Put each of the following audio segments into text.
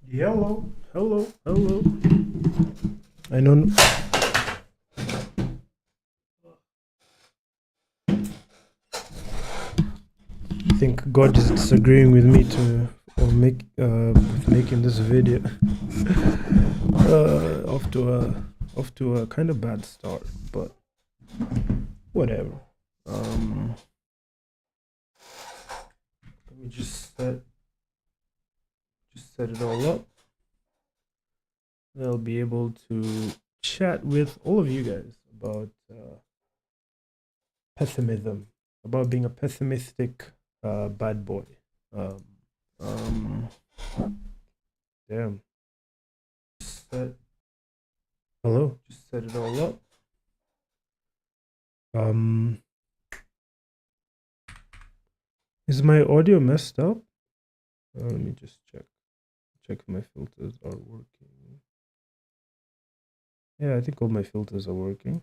Hello, hello, hello. I don't. I think God is disagreeing with me with making this video off to a kind of bad start, but whatever. Let me just set it all up. I'll be able to chat with all of you guys about pessimism, about being a pessimistic bad boy. Damn. Hello. Just set it all up. Is my audio messed up? Let me just check if my filters are working. Yeah, I think all my filters are working.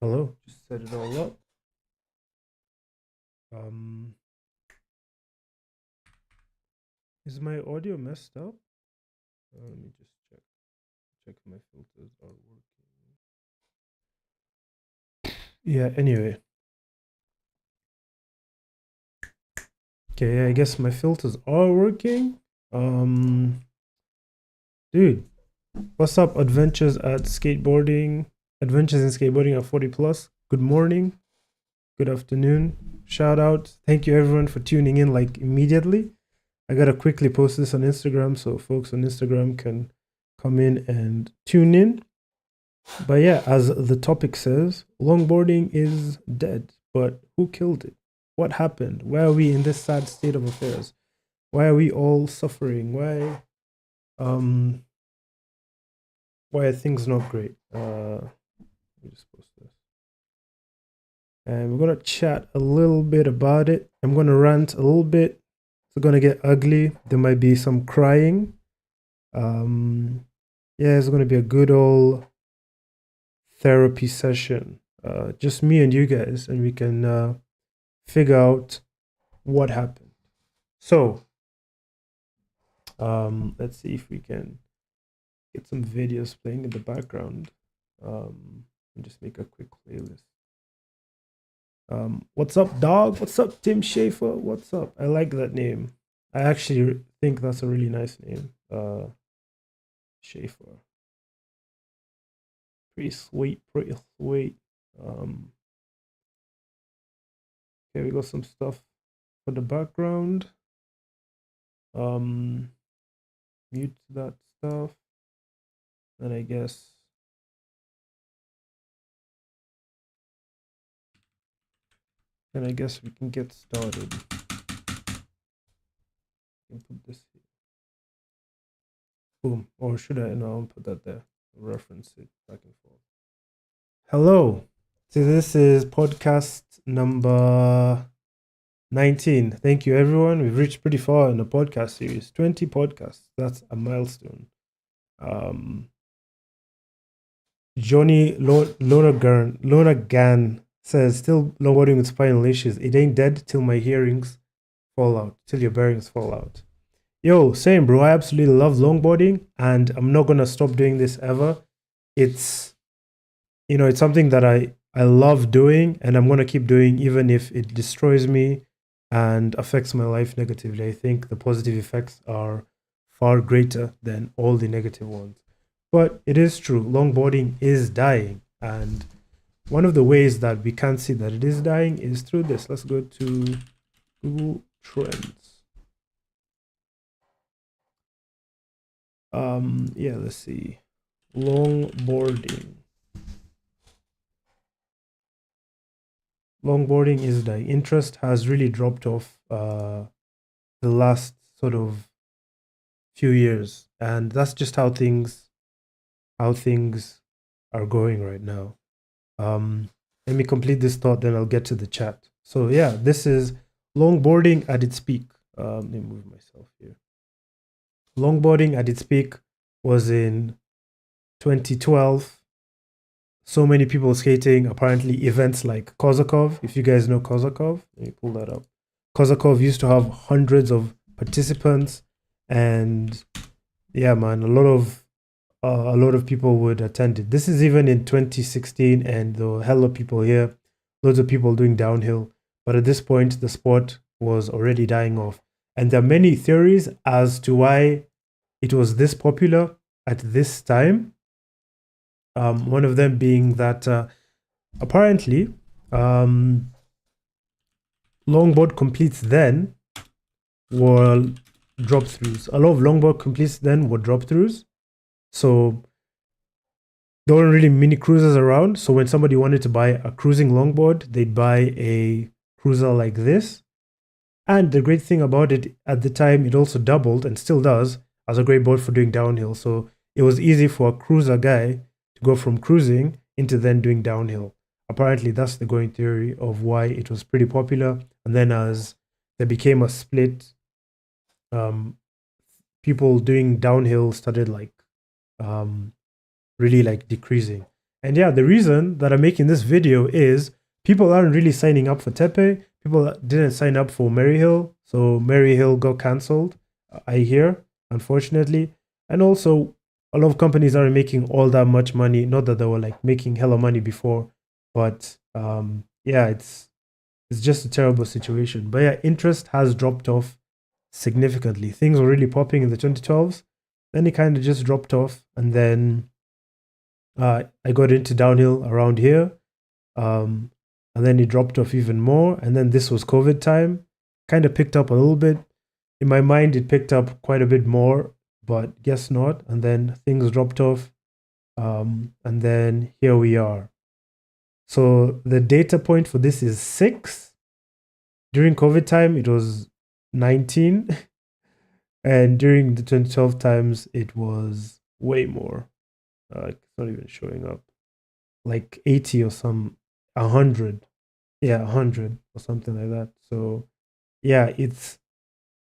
Hello. Just set it all up. Is my audio messed up? Let me just check if my filters are working. Yeah, anyway. Okay, I guess my filters are working. Dude, what's up, Adventures in Skateboarding at 40 plus. Good morning, good afternoon, shout out. Thank you everyone for tuning in like immediately. I gotta quickly post this on Instagram so folks on Instagram can come in and tune in. But yeah, as the topic says, longboarding is dead. But who killed it? What happened? Why are we in this sad state of affairs? Why are we all suffering? Why are things not great? Let me just post this. And we're gonna chat a little bit about it. I'm gonna rant a little bit. It's gonna get ugly. There might be some crying. Yeah, it's gonna be a good old therapy session. Just me and you guys, and we can figure out what happened. So, let's see if we can get some videos playing in the background. And just make a quick playlist. What's up, dog? What's up, Tim Schaefer? What's up? I like that name. I actually think that's a really nice name. Schaefer. Pretty sweet, pretty sweet. Okay, we got some stuff for the background. Mute that stuff. And I guess we can get started. I'll put this here. Boom. Or should I? No, I'll put that there. Reference it back and forth. Hello. So this is podcast number 19. Thank you, everyone. We've reached pretty far in the podcast series. 20 podcasts. That's a milestone. Johnny Lonergan says, still longboarding with spinal issues. It ain't dead till my hearings fall out. Till your bearings fall out. Yo, same, bro. I absolutely love longboarding, and I'm not gonna stop doing this ever. It's something that I love doing, and I'm gonna keep doing even if it destroys me and affects my life negatively. I think the positive effects are far greater than all the negative ones. But it is true, longboarding is dying, and one of the ways that we can see that it is dying is through this. Let's go to Google Trends. Yeah, let's see. Longboarding is dying. Interest has really dropped off the last sort of few years, and that's just how things are going right now. Let me complete this thought, then I'll get to the chat. So yeah, this is longboarding at its peak. Let me move myself here. Longboarding at its peak was in 2012. So many people skating. Apparently, events like Kozakov. If you guys know Kozakov, let me pull that up. Kozakov used to have hundreds of participants, and yeah, man, a lot of people would attend it. This is even in 2016, and there were hella people here, loads of people doing downhill. But at this point, the sport was already dying off. And there are many theories as to why it was this popular at this time. One of them being that apparently longboard completes then were drop throughs. A lot of longboard completes then were drop throughs. So there weren't really mini cruisers around. So when somebody wanted to buy a cruising longboard, they'd buy a cruiser like this. And the great thing about it at the time, it also doubled and still does as a great board for doing downhill. So it was easy for a cruiser guy to go from cruising into then doing downhill. Apparently, that's the going theory of why it was pretty popular. And then as there became a split, people doing downhill started like really like decreasing. And yeah, the reason that I'm making this video is people aren't really signing up for Tepe. People didn't sign up for Maryhill. So Maryhill got cancelled, I hear, unfortunately. And also a lot of companies aren't making all that much money. Not that they were like making hella money before, but yeah, it's just a terrible situation. But yeah, interest has dropped off significantly. Things were really popping in the 2012s. Then it kind of just dropped off. And then I got into downhill around here. And then it dropped off even more. And then this was COVID time. Kind of picked up a little bit. In my mind, it picked up quite a bit more, but guess not. And then things dropped off. And then here we are. So the data point for this is 6. During COVID time, it was 19. And during the 2012 times, it was way more. It's not even showing up. Like 80 or 100. Yeah, 100 or something like that. So yeah, it's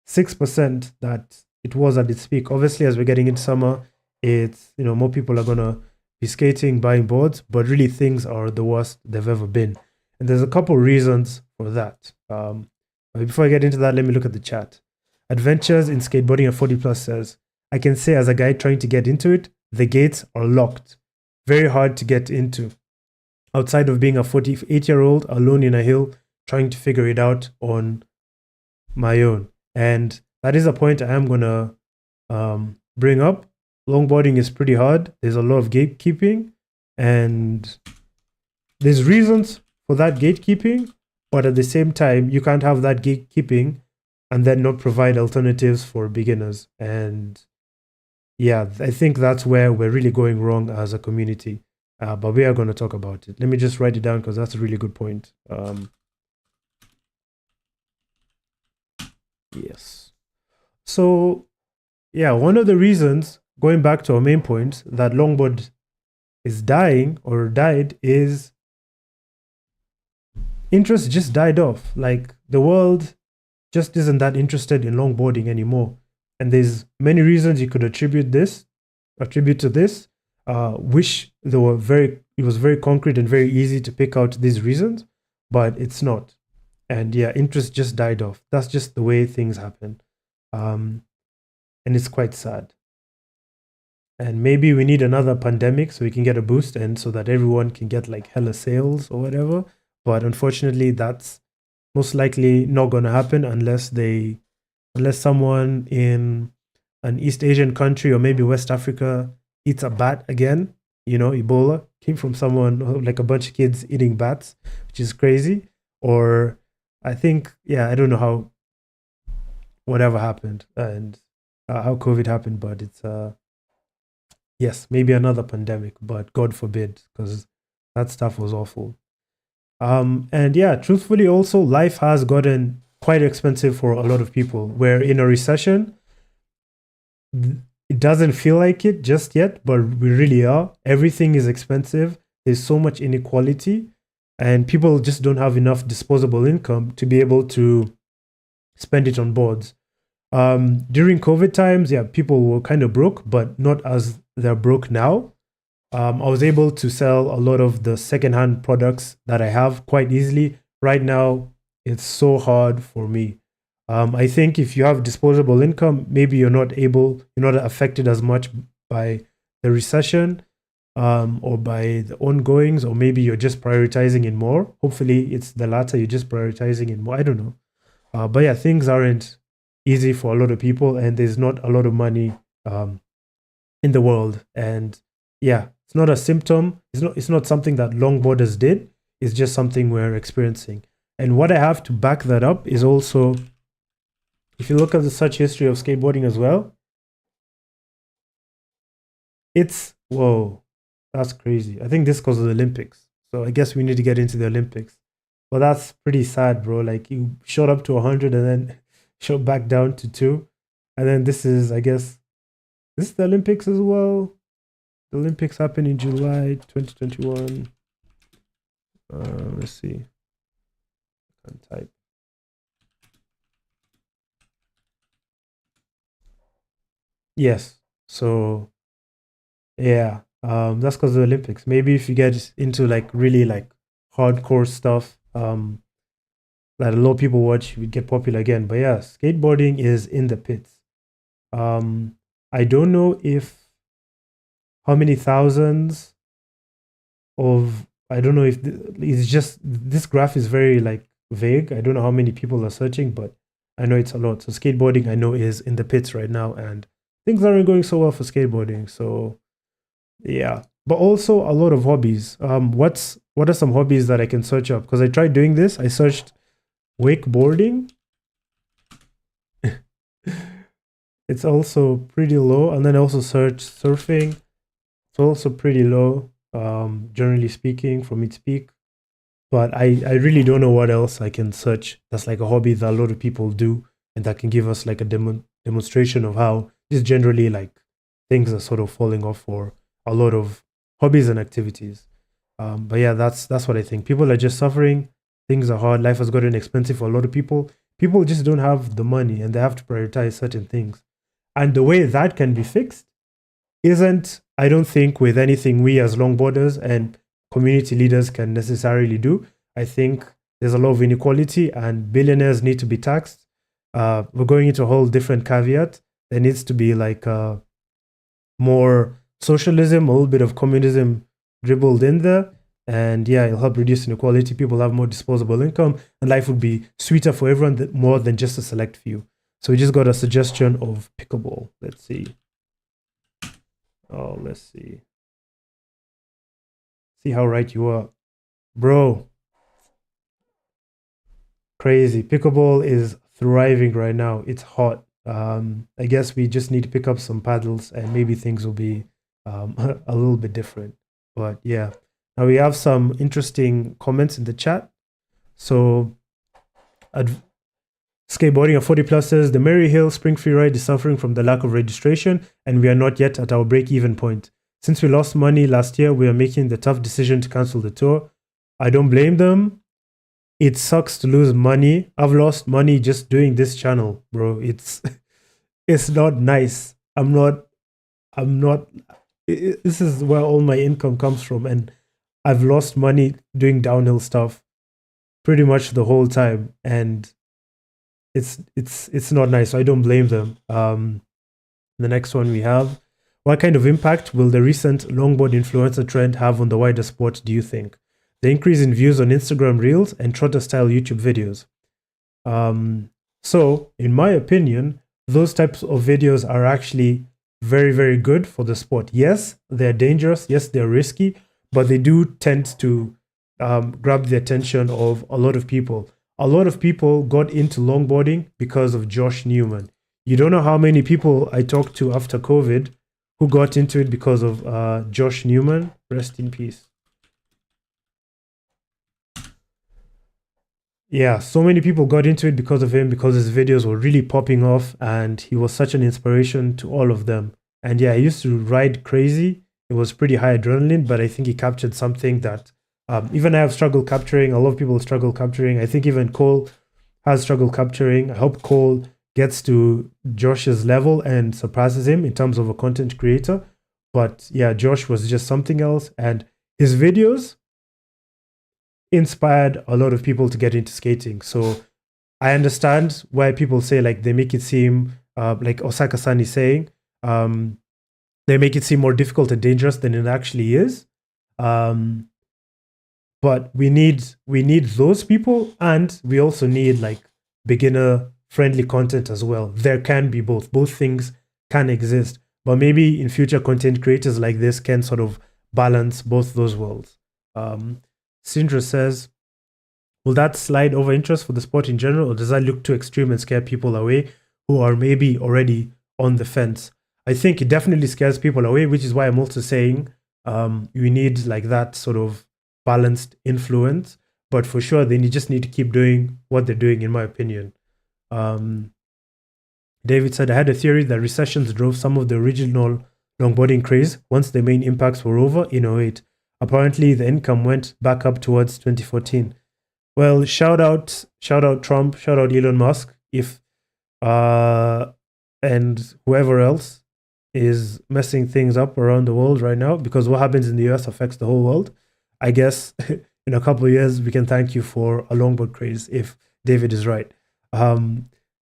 6% that it was at its peak. Obviously, as we're getting into summer, it's, more people are gonna be skating, buying boards, but really things are the worst they've ever been. And there's a couple reasons for that. But before I get into that, let me look at the chat. Adventures in Skateboarding at 40 Plus says, I can say as a guy trying to get into it, the gates are locked. Very hard to get into. Outside of being a 48-year-old alone in a hill, trying to figure it out on my own. And that is a point I am going to bring up. Longboarding is pretty hard. There's a lot of gatekeeping. And there's reasons for that gatekeeping. But at the same time, you can't have that gatekeeping and then not provide alternatives for beginners. And yeah, I think that's where we're really going wrong as a community. But we are going to talk about it. Let me just write it down because that's a really good point. Yes. So yeah, one of the reasons, going back to our main point, that longboard is dying or died is interest just died off. Like the world just isn't that interested in longboarding anymore. And there's many reasons you could attribute to this. Wish it was very concrete and very easy to pick out these reasons, but it's not. And yeah, interest just died off. That's just the way things happen. And it's quite sad. And maybe we need another pandemic so we can get a boost and so that everyone can get like hella sales or whatever. But unfortunately, that's most likely not going to happen unless someone in an East Asian country or maybe West Africa eats a bat again. Ebola came from someone, like a bunch of kids eating bats, which is crazy. Or I think, I don't know whatever happened and how COVID happened, but it's, yes, maybe another pandemic, but God forbid, because that stuff was awful. And yeah, truthfully also, life has gotten quite expensive for a lot of people. We're in a recession. It doesn't feel like it just yet, but we really are. Everything is expensive. There's so much inequality and people just don't have enough disposable income to be able to spend it on boards. During COVID times, people were kind of broke, but not as they're broke now. I was able to sell a lot of the secondhand products that I have quite easily. Right now, it's so hard for me. I think if you have disposable income, maybe you're not affected as much by the recession, or by the ongoings, or maybe you're just prioritizing it more. Hopefully, it's the latter. You're just prioritizing it more. I don't know. But yeah, things aren't easy for a lot of people, and there's not a lot of money in the world. And yeah, it's not a symptom. It's not something that longboarders did. It's just something we're experiencing. And what I have to back that up is also, if you look at the search history of skateboarding as well, it's whoa, that's crazy. I think this because of the Olympics. So I guess we need to get into the Olympics. But that's pretty sad, bro. Like you shot up to 100 and then shot back down to 2. And then this is, I guess, this is the Olympics as well. The Olympics happen in July 2021. Let's see. I can type. Yes. So yeah, that's because of the Olympics. Maybe if you get into like really like hardcore stuff, that a lot of people watch, would get popular again. But yeah, skateboarding is in the pits. I don't know if how many thousands of, I don't know if it's just, this graph is very like vague. I don't know how many people are searching, but I know it's a lot. So skateboarding, I know, is in the pits right now, and things aren't going so well for skateboarding. So yeah, but also a lot of hobbies. What are some hobbies that I can search up? Because I tried doing this. I searched wakeboarding. It's also pretty low, and then I also searched surfing. It's also pretty low, generally speaking, from its peak. But I really don't know what else I can search that's like a hobby that a lot of people do, and that can give us like a demonstration of how just generally like things are sort of falling off for a lot of hobbies and activities. But yeah, that's what I think. People are just suffering. Things are hard. Life has gotten expensive for a lot of people. People just don't have the money, and they have to prioritize certain things. And the way that can be fixed isn't, I don't think, with anything we as longboarders and community leaders can necessarily do. I think there's a lot of inequality, and billionaires need to be taxed. We're going into a whole different caveat. There needs to be like more socialism, a little bit of communism dribbled in there. And yeah, it'll help reduce inequality. People have more disposable income, and life would be sweeter for everyone, more than just a select few. So we just got a suggestion of pickleball. Let's see. Oh, let's see. See how right you are. Bro, crazy. Pickleball is thriving right now. It's hot. I guess we just need to pick up some paddles, and maybe things will be a little bit different. But yeah, now we have some interesting comments in the chat. So, skateboarding at 40 plus says the Mary Hill Spring Free Ride is suffering from the lack of registration, and we are not yet at our break-even point. Since we lost money last year, we are making the tough decision to cancel the tour. I don't blame them. It sucks to lose money. I've lost money just doing this channel, bro. It's not nice. This is where all my income comes from, and I've lost money doing downhill stuff pretty much the whole time, and it's not nice. So I don't blame them. The next one we have: what kind of impact will the recent longboard influencer trend have on the wider sport, do you think? The increase in views on Instagram Reels and trotter-style YouTube videos. So, in my opinion, those types of videos are actually very, very good for the sport. Yes, they're dangerous. Yes, they're risky, but they do tend to grab the attention of a lot of people. A lot of people got into longboarding because of Josh Newman. You don't know how many people I talked to after COVID who got into it because of Josh Newman. Rest in peace. Yeah, so many people got into it because of him, because his videos were really popping off, and he was such an inspiration to all of them. And yeah, he used to ride crazy. It was pretty high adrenaline, but I think he captured something that even I have struggled capturing. A lot of people struggle capturing. I think even Cole has struggled capturing. I hope Cole gets to Josh's level and surpasses him in terms of a content creator. But yeah, Josh was just something else, and his videos inspired a lot of people to get into skating. So I understand why people say like they make it seem like Osaka-san is saying, they make it seem more difficult and dangerous than it actually is. Um, but we need those people, and we also need like beginner friendly content as well. There can be both. Both things can exist, but maybe in future content creators like this can sort of balance both those worlds. Sindra says, will that slide over interest for the sport in general, or does that look too extreme and scare people away who are maybe already on the fence? I think it definitely scares people away, which is why I'm also saying you need like that sort of balanced influence. But for sure, they just need to keep doing what they're doing, in my opinion. David said, I had a theory that recessions drove some of the original longboarding craze once the main impacts were over in 08. Apparently, the income went back up towards 2014. Well, shout out Trump, shout out Elon Musk, if and whoever else is messing things up around the world right now, because what happens in the US affects the whole world. I guess in a couple of years we can thank you for a longboard craze if David is right.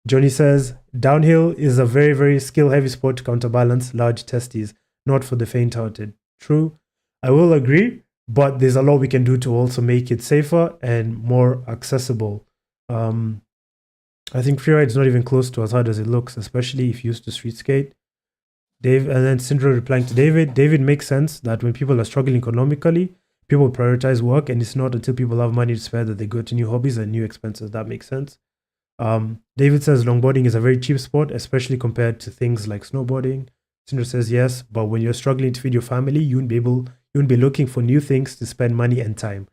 Johnny says, downhill is a very, very skill-heavy sport to counterbalance large testes, not for the faint-hearted. True, I will agree, but there's a lot we can do to also make it safer and more accessible. I think freeride is not even close to as hard as it looks, especially if you used to street skate. Dave, and then Sindra replying to David, David makes sense that when people are struggling economically, people prioritize work, and it's not until people have money to spare that they go to new hobbies and new expenses. That makes sense. David says longboarding is a very cheap sport, especially compared to things like snowboarding. Sindra says yes, but when you're struggling to feed your family, you wouldn't be looking for new things to spend money and time.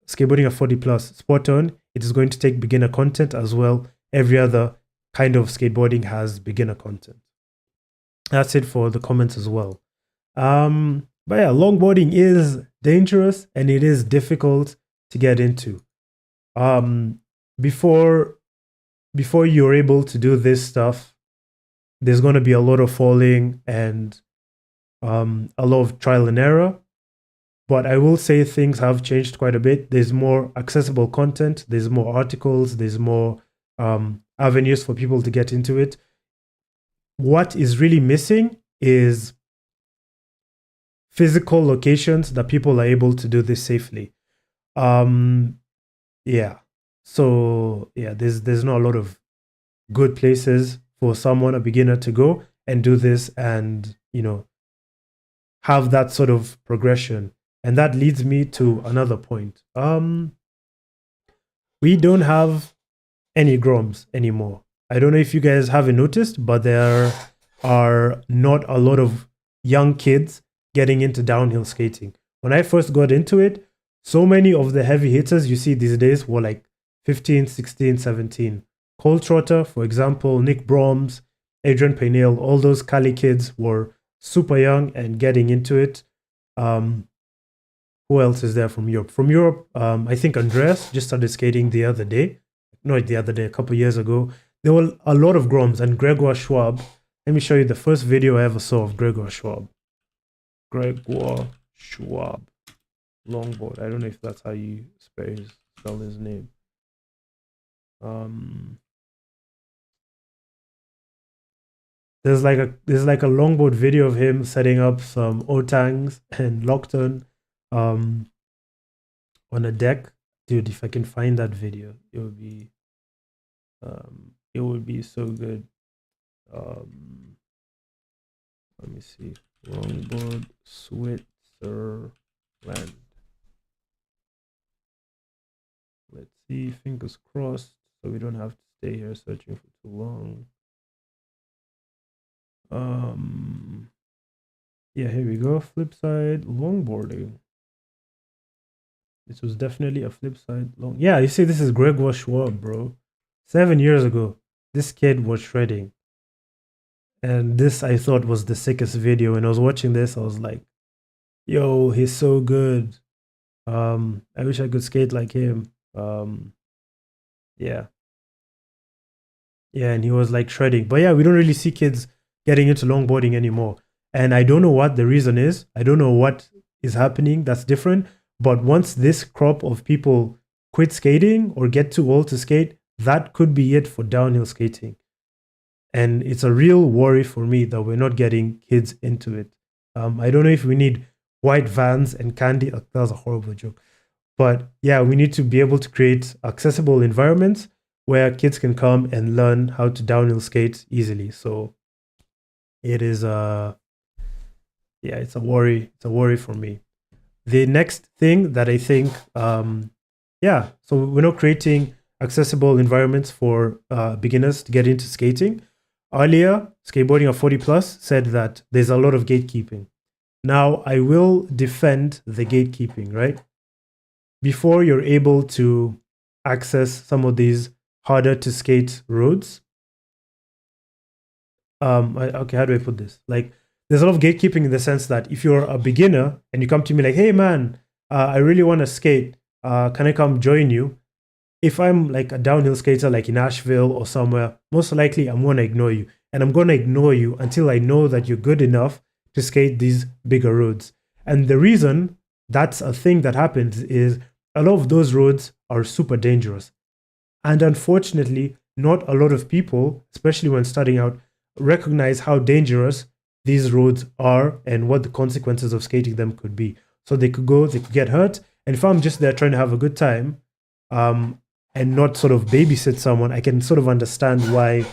Skateboarding at 40 plus, spot on. It is going to take beginner content as well. Every other kind of skateboarding has beginner content. That's it for the comments as well. But yeah, longboarding is dangerous and it is difficult to get into. Before you're able to do this stuff, there's going to be a lot of falling and a lot of trial and error. But I will say things have changed quite a bit. There's more accessible content. There's more articles. There's more avenues for people to get into it. What is really missing is physical locations that people are able to do this safely. Yeah. So yeah, there's not a lot of good places for someone, a beginner, to go and do this and, have that sort of progression. And that leads me to another point. We don't have any groms anymore. I don't know if you guys haven't noticed, but there are not a lot of young kids getting into downhill skating. When I first got into it, so many of the heavy hitters you see these days were like 15, 16, 17. Cole Trotter, for example, Nick Broms, Adrian Paynail, all those Cali kids were super young and getting into it. Who else is there from Europe? From Europe, I think Andreas just started skating the other day. Not the other day, a couple years ago. There were a lot of groms, and Gregor Schwab. Let me show you the first video I ever saw of Gregor Schwab. Gregor Schwab. Longboard. I don't know if that's how you spell his name. There's like a longboard video of him setting up some otangs and lockton on a deck. Dude, if I can find that video, it would be so good. Let me see. Longboard Switzerland. Let's see, fingers crossed, so we don't have to stay here searching for too long. Yeah, here we go. Flip side longboarding. This was definitely a flip side long. Yeah, you see, this is Gregor Schwab, bro. 7 years ago, this kid was shredding. And this I thought was the sickest video. When I was watching this, I was like, yo, he's so good. I wish I could skate like him. Yeah. Yeah, and he was like shredding. But yeah, we don't really see kids getting into longboarding anymore. And I don't know what the reason is. I don't know what is happening that's different. But once this crop of people quit skating or get too old to skate, that could be it for downhill skating. And it's a real worry for me that we're not getting kids into it. I don't know if we need white vans and candy. That was a horrible joke. But yeah, we need to be able to create accessible environments where kids can come and learn how to downhill skate easily. So it is yeah, it's a worry. It's a worry for me. The next thing that I think, yeah, so we're not creating accessible environments for beginners to get into skating. Earlier, Skateboarding at 40 Plus said that there's a lot of gatekeeping. Now, I will defend the gatekeeping, right? Before you're able to access some of these harder to skate roads, okay, how do I put this? Like, there's a lot of gatekeeping in the sense that if you're a beginner and you come to me like, hey man, I really want to skate, can I come join you? If I'm like a downhill skater like in Asheville or somewhere, most likely I'm going to ignore you. And I'm going to ignore you until I know that you're good enough to skate these bigger roads. And the reason that's a thing that happens is a lot of those roads are super dangerous. And unfortunately, not a lot of people, especially when starting out, recognize how dangerous these roads are and what the consequences of skating them could be. So they could get hurt. And if I'm just there trying to have a good time, and not sort of babysit someone, I can sort of understand why,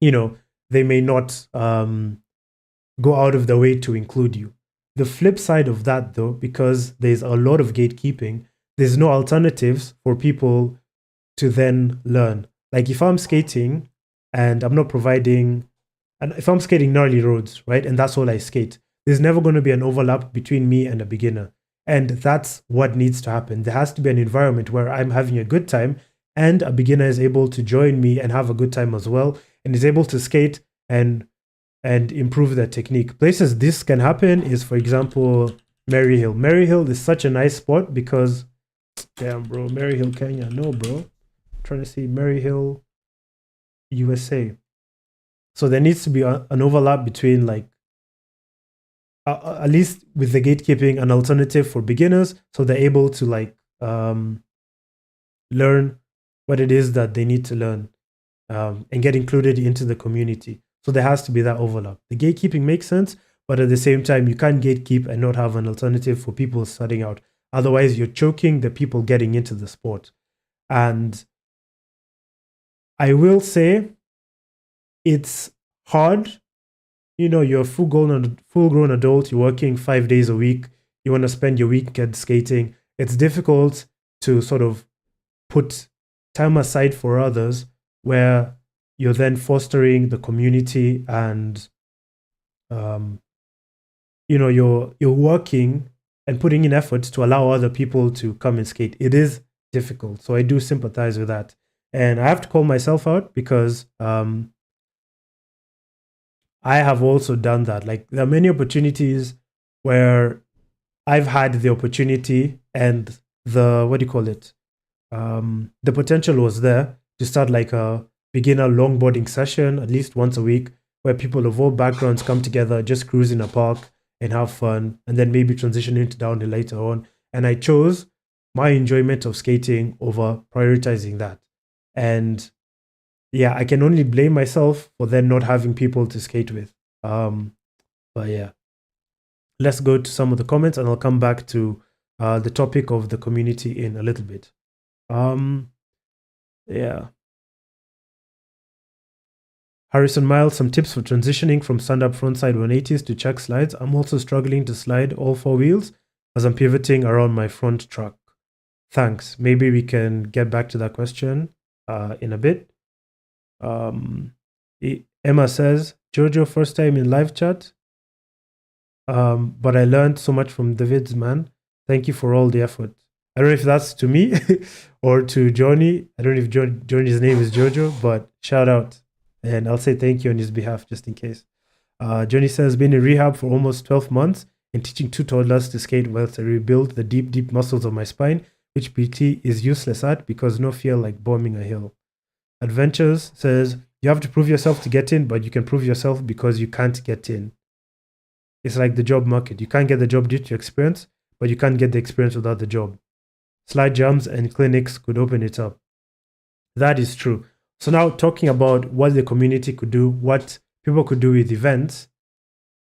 they may not go out of the way to include you. The flip side of that, though, because there's a lot of gatekeeping, there's no alternatives for people to then learn. Like if I'm skating and I'm not providing, and if I'm skating gnarly roads, right, and that's all I skate, there's never going to be an overlap between me and a beginner. And that's what needs to happen. There has to be an environment where I'm having a good time and a beginner is able to join me and have a good time as well, and is able to skate and improve their technique. Places this can happen is, for example, Maryhill. Maryhill is such a nice spot because, damn, bro, Maryhill, Kenya. No, bro. I'm trying to see Maryhill, USA. So there needs to be an overlap between like, at least with the gatekeeping, an alternative for beginners, so they're able to like learn what it is that they need to learn, and get included into the community. So there has to be that overlap. The gatekeeping makes sense, but at the same time, you can't gatekeep and not have an alternative for people starting out. Otherwise, you're choking the people getting into the sport. And I will say it's hard. You're a full-grown adult, you're working 5 days a week, you want to spend your weekend skating. It's difficult to sort of put time aside for others where you're then fostering the community and, you're working and putting in efforts to allow other people to come and skate. It is difficult. So I do sympathize with that. And I have to call myself out because, I have also done that. Like there are many opportunities where I've had the opportunity and the potential was there to start like a beginner longboarding session at least once a week where people of all backgrounds come together, just cruise in a park and have fun, and then maybe transition into downhill later on. And I chose my enjoyment of skating over prioritizing that. And yeah, I can only blame myself for then not having people to skate with. But yeah, let's go to some of the comments and I'll come back to the topic of the community in a little bit. Yeah. Harrison Miles, some tips for transitioning from stand-up frontside 180s to check slides. I'm also struggling to slide all four wheels as I'm pivoting around my front truck. Thanks. Maybe we can get back to that question in a bit. Emma says, Jojo, first time in live chat, but I learned so much from David's, man. Thank you for all the effort. I don't know if that's to me or to Johnny. I don't know if Johnny's name is Jojo, but shout out. And I'll say thank you on his behalf just in case. Johnny says, been in rehab for almost 12 months and teaching 2 toddlers to skate whilst I rebuild the deep muscles of my spine, which PT is useless at because no fear like bombing a hill. Adventures says, you have to prove yourself to get in, but you can prove yourself because you can't get in. It's like the job market. You can't get the job due to experience, but you can't get the experience without the job. Slide jumps and clinics could open it up. That is true. So now talking about what the community could do, what people could do with events,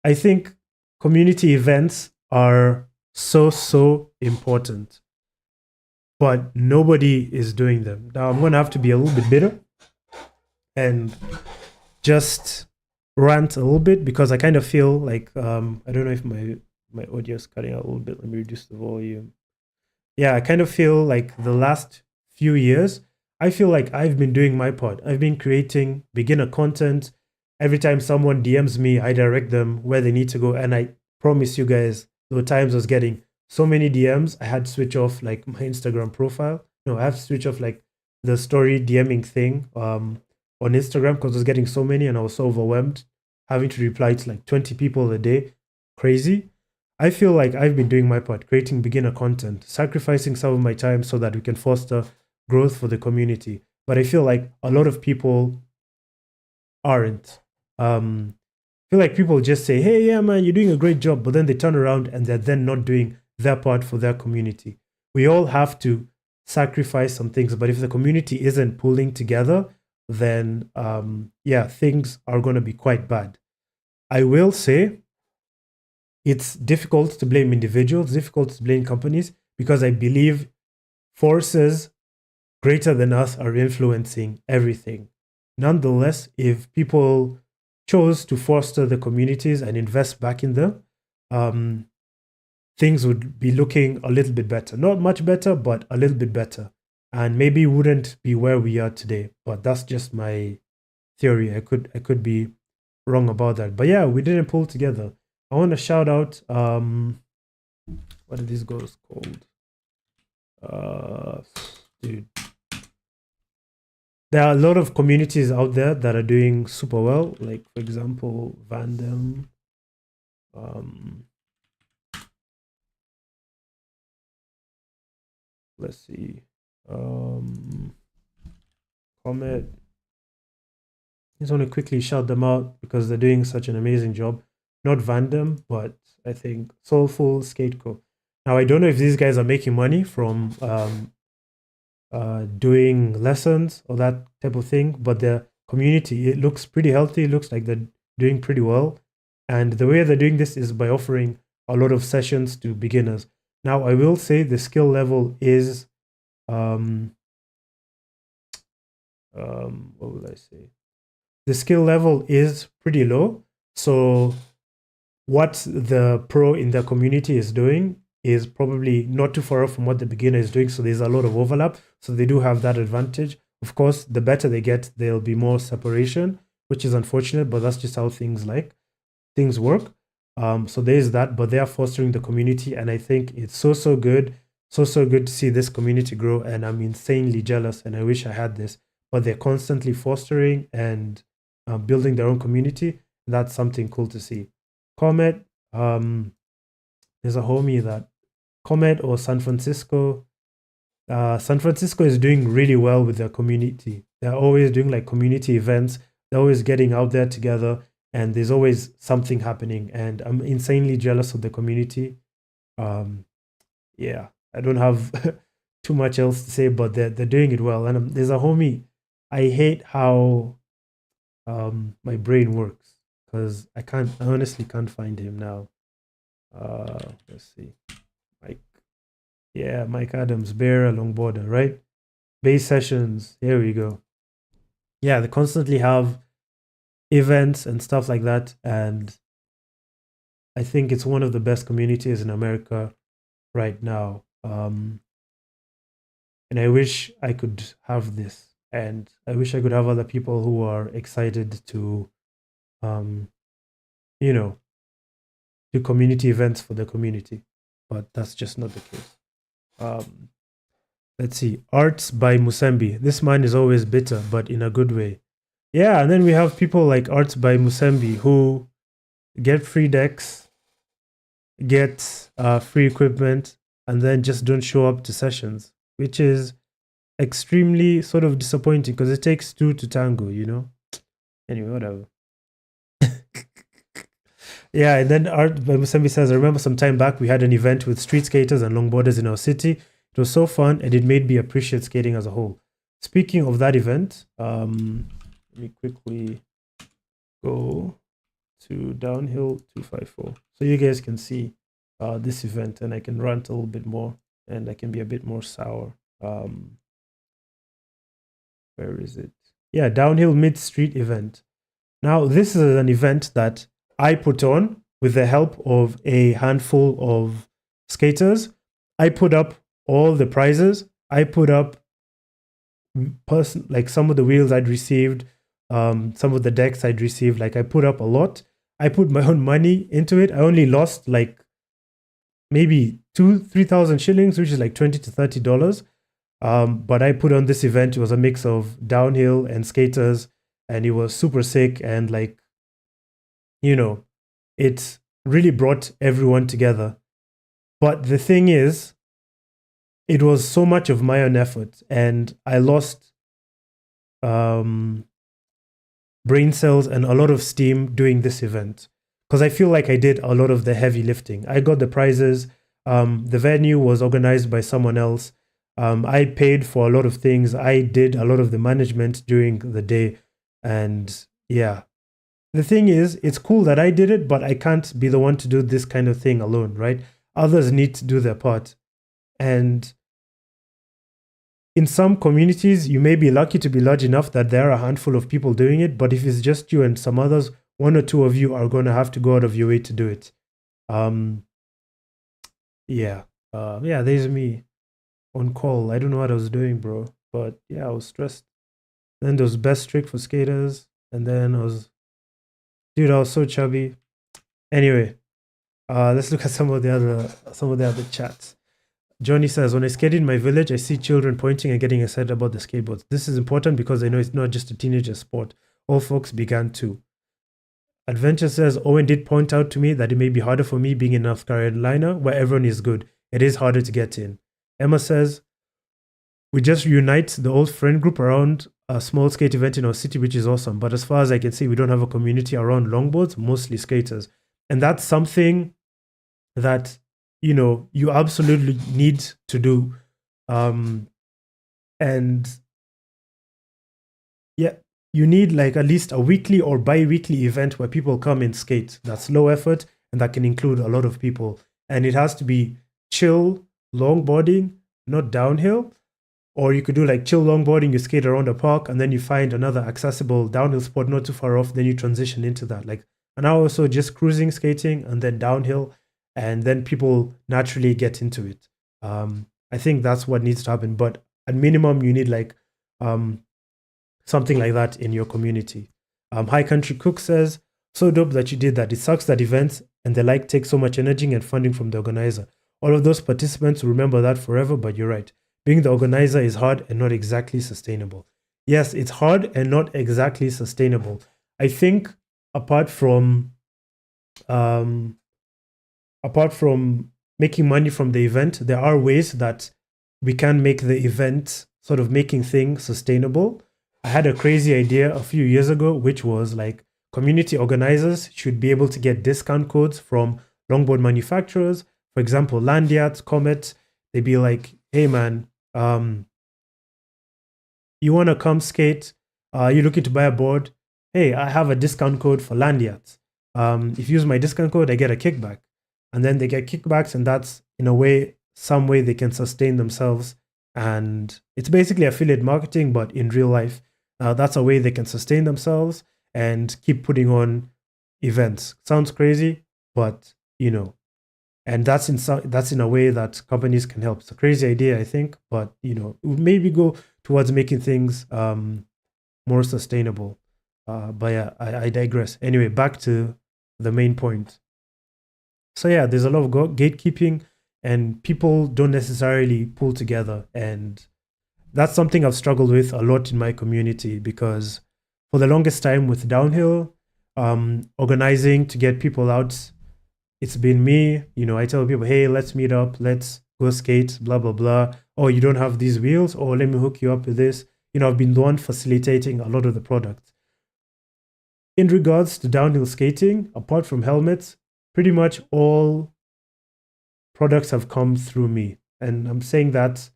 I think community events are so important, but nobody is doing them. Now I'm going to have to be a little bit bitter and just rant a little bit because I kind of feel like I don't know if my audio is cutting out a little bit. Let me reduce the volume. Yeah, I kind of feel like the last few years, I feel like I've been doing my part. I've been creating beginner content. Every time someone DMs me, I direct them where they need to go. And I promise you guys, there were times I was getting so many DMs, I had to switch off like my Instagram profile. No, I have to switch off like the story DMing thing on Instagram because I was getting so many and I was so overwhelmed having to reply to like 20 people a day. Crazy. I feel like I've been doing my part, creating beginner content, sacrificing some of my time so that we can foster growth for the community. But I feel like a lot of people aren't. I feel like people just say, hey, yeah, man, you're doing a great job. But then they turn around and they're then not doing their part for their community. We all have to sacrifice some things. But if the community isn't pulling together, then yeah, things are going to be quite bad. I will say it's difficult to blame individuals, difficult to blame companies, because I believe forces greater than us are influencing everything. Nonetheless, if people chose to foster the communities and invest back in them, things would be looking a little bit better. Not much better, but a little bit better. And maybe wouldn't be where we are today. But that's just my theory. I could be wrong about that. But yeah, we didn't pull together. I want to shout out what are these girls called? Dude. There are a lot of communities out there that are doing super well. Like for example, Vandom. Let's see. Comet. I just want to quickly shout them out because they're doing such an amazing job. Not Vandom, but I think Soulful Skateco. Now I don't know if these guys are making money from doing lessons or that type of thing, but their community, it looks pretty healthy. It looks like they're doing pretty well. And the way they're doing this is by offering a lot of sessions to beginners. Now, I will say the skill level is, what will I say? The skill level is pretty low. So what the pro in their community is doing is probably not too far off from what the beginner is doing. So there's a lot of overlap. So they do have that advantage. Of course, the better they get, there'll be more separation, which is unfortunate, but that's just how things work. So there's that, but they are fostering the community. And I think it's so good to see this community grow. And I'm insanely jealous and I wish I had this, but they're constantly fostering and building their own community. That's something cool to see. Comet, there's a homie that Comet or San Francisco. San Francisco is doing really well with their community. They're always doing like community events. They're always getting out there together and there's always something happening. And I'm insanely jealous of the community. Yeah, I don't have too much else to say, but they're doing it well. And there's a homie. I hate how my brain works because I honestly can't find him now. Let's see. Mike Adams, Bear, Longboarder, right? Base sessions. Here we go. Yeah, they constantly have events and stuff like that. And I think it's one of the best communities in America right now. And I wish I could have this. And I wish I could have other people who are excited to, do community events for the community. But that's just not the case. Let's see. Arts by Musembi. This man is always bitter, but in a good way. Yeah, and then we have people like Arts by Musembi who get free decks, get free equipment, and then just don't show up to sessions, which is extremely sort of disappointing because it takes two to tango, Anyway, whatever. Yeah, and then Art by Musembi says, I remember some time back we had an event with street skaters and longboarders in our city. It was so fun and it made me appreciate skating as a whole. speaking of that event, let me quickly go to downhill 254 so you guys can see this event, and I can rant a little bit more and I can be a bit more sour. Where is it? Yeah, downhill mid street event. Now, this is an event that I put on with the help of a handful of skaters. I put up all the prizes. I put up like some of the wheels I'd received, some of the decks I'd received. Like I put up a lot. I put my own money into it. I only lost like maybe 3,000 shillings, which is like $20 to $30. But I put on this event. It was a mix of downhill and skaters, and it was super sick. And like, it really brought everyone together. But the thing is, it was so much of my own effort, and I lost brain cells and a lot of steam doing this event because I feel like I did a lot of the heavy lifting. I got the prizes. The venue was organized by someone else. I paid for a lot of things. I did a lot of the management during the day. And yeah, the thing is, it's cool that I did it, but I can't be the one to do this kind of thing alone, right? Others need to do their part. And in some communities, you may be lucky to be large enough that there are a handful of people doing it. But if it's just you and some others, one or two of you are going to have to go out of your way to do it. Yeah. There's me on call. I don't know what I was doing, bro. But yeah, I was stressed. Then there was best trick for skaters. And then I was so chubby. Anyway, let's look at some of the other chats. Johnny says, when I skate in my village, I see children pointing and getting excited about the skateboards. This is important because I know it's not just a teenager sport. All folks began too. Adventure says, Owen did point out to me that it may be harder for me being in North Carolina, where everyone is good. It is harder to get in. Emma says, we just reunite the old friend group around a small skate event in our city, which is awesome. But as far as I can see, we don't have a community around longboards, mostly skaters. And that's something that, you absolutely need to do. And yeah, you need like at least a weekly or bi-weekly event where people come and skate. That's low effort and that can include a lot of people. And it has to be chill longboarding, not downhill. Or you could do like chill longboarding, you skate around a park and then you find another accessible downhill spot not too far off, then you transition into that. Like an hour or so just cruising, skating, and then downhill, and then people naturally get into it. I think that's what needs to happen. But at minimum, you need like something like that in your community. High Country Cook says, so dope that you did that. It sucks that events and the like take so much energy and funding from the organizer. All of those participants will remember that forever, but you're right. Being the organizer is hard and not exactly sustainable. Yes, it's hard and not exactly sustainable. I think apart from making money from the event, there are ways that we can make the event sort of making things sustainable. I had a crazy idea a few years ago, which was like community organizers should be able to get discount codes from longboard manufacturers. For example, Landiat, Comet, they'd be like, hey man, you want to come skate? You're looking to buy a board? Hey, I have a discount code for Landiat. If you use my discount code, I get a kickback. And then they get kickbacks, and that's in a way, some way they can sustain themselves. And it's basically affiliate marketing, but in real life, that's a way they can sustain themselves and keep putting on events. Sounds crazy, but and that's in a way that companies can help. It's a crazy idea, I think, but it would maybe go towards making things more sustainable. But yeah, I digress. Anyway, back to the main point. So yeah, there's a lot of gatekeeping, and people don't necessarily pull together, and that's something I've struggled with a lot in my community, because for the longest time with downhill, organizing to get people out, it's been me. I tell people, hey, let's meet up, let's go skate, blah blah blah. Oh, you don't have these wheels? Oh, let me hook you up with this. I've been the one facilitating a lot of the product. In regards to downhill skating, apart from helmets, pretty much all products have come through me. And I'm saying that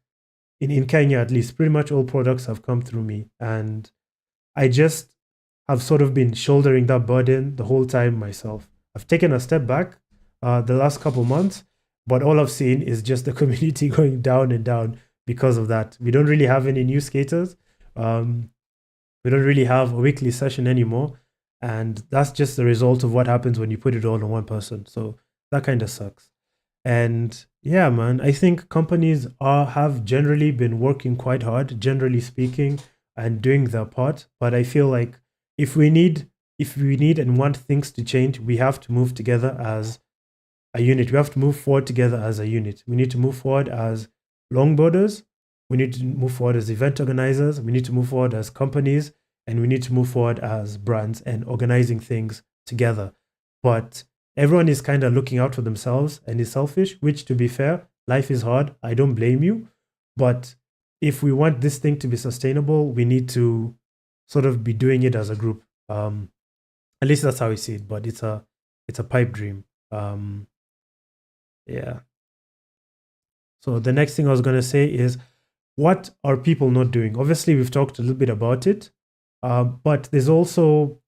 in Kenya at least, pretty much all products have come through me. And I just have sort of been shouldering that burden the whole time myself. I've taken a step back the last couple months, but all I've seen is just the community going down and down because of that. We don't really have any new skaters. We don't really have a weekly session anymore. And that's just the result of what happens when you put it all on one person. So that kind of sucks. And yeah, man, I think companies have generally been working quite hard, generally speaking, and doing their part. But I feel like if we need and want things to change, we have to move together as a unit. We have to move forward together as a unit. We need to move forward as longboarders. We need to move forward as event organizers. We need to move forward as companies, and we need to move forward as brands and organizing things together. But everyone is kind of looking out for themselves and is selfish, which, to be fair, life is hard. I don't blame you. But if we want this thing to be sustainable, we need to sort of be doing it as a group. At least that's how I see it. But it's a pipe dream. Yeah. So the next thing I was going to say is, what are people not doing? Obviously, we've talked a little bit about it, but there's also